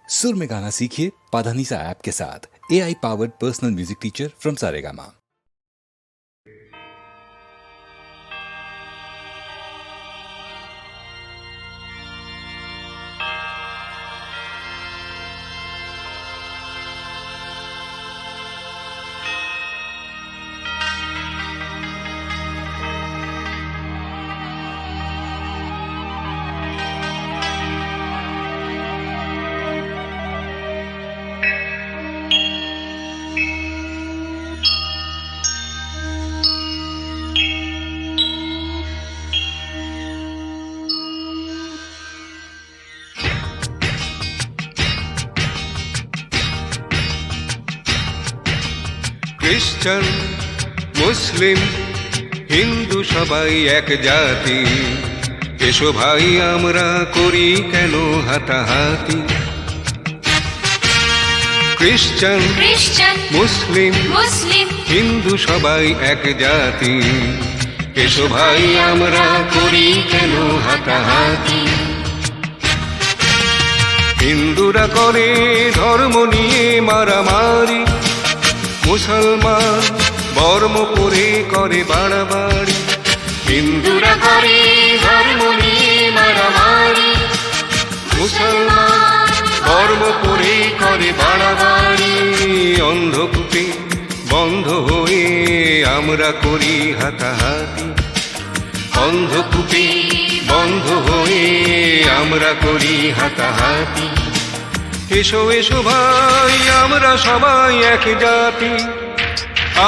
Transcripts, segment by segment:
सुर में गाना सीखिए पाधानीसा ऐप के साथ। AI powered personal music teacher from Saregama. খ্রিস্টান মুসলিম হিন্দু সবাই এক জাতি, এসো ভাই আমরা করি কেন হাতাহাতি। খ্রিস্টান মুসলিম হিন্দু সবাই এক জাতি, এসো ভাই আমরা করি কেন হাতাহাতি। হিন্দুরা করে ধর্ম নিয়ে মারামারি, মুসলমান বর্ম পরে করে বাড়াবাড়ি। হিন্দুরা করে ধর্ম নিয়ে মারামারি, মুসলমান বর্ম পরে করে বাড়াবাড়ি। অন্ধকূপে বন্ধ হয়ে আমরা করি হাতাহাতি, অন্ধকূপে বন্ধ হয়ে আমরা করি হাতাহাতি। এসো এসো ভাই আমরা সবাই এক জাতি,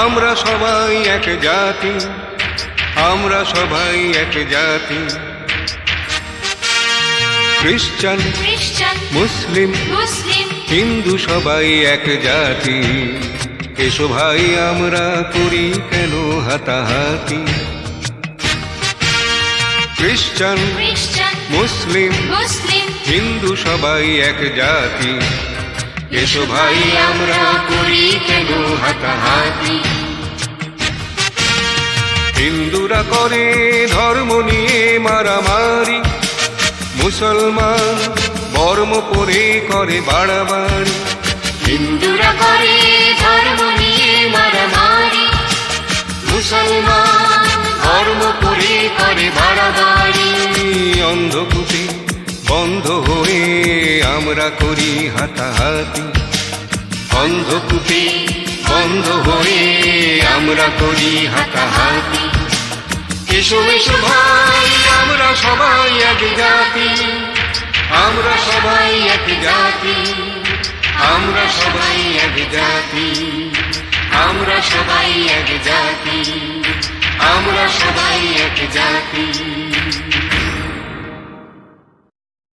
আমরা সবাই এক জাতি, আমরা সবাই এক জাতি। খ্রিস্টান মুসলিম হিন্দু সবাই এক জাতি, এসো ভাই আমরা করি কেন হাতাহাতি। খ্রিস্টান মুসলিম হিন্দু সবাই এক জাতি, এসো ভাই আমরা করি কেন হাতাহাতি। হিন্দুরা করে ধর্ম নিয়ে মারামারি, মুসলমান বর্ম পরে করে বাড়াবাড়ি। হিন্দুরা করে ধর্ম নিয়ে মারামারি, মুসলমান ধর্ম পরে করে বাড়াবাড়ি। অন্ধকূপে বন্ধ হয়ে আমরা করি হাতাহাতি, অন্ধকূপে বন্ধ হয়ে আমরা করি হাতাহাতি। এসো এসো ভাই আমরা সবাই এক জাতি, আমরা সবাই এক জাতি, আমরা সবাই এক জাতি, আমরা সবাই এক জাতি, আমরা সবাই এক জাতি।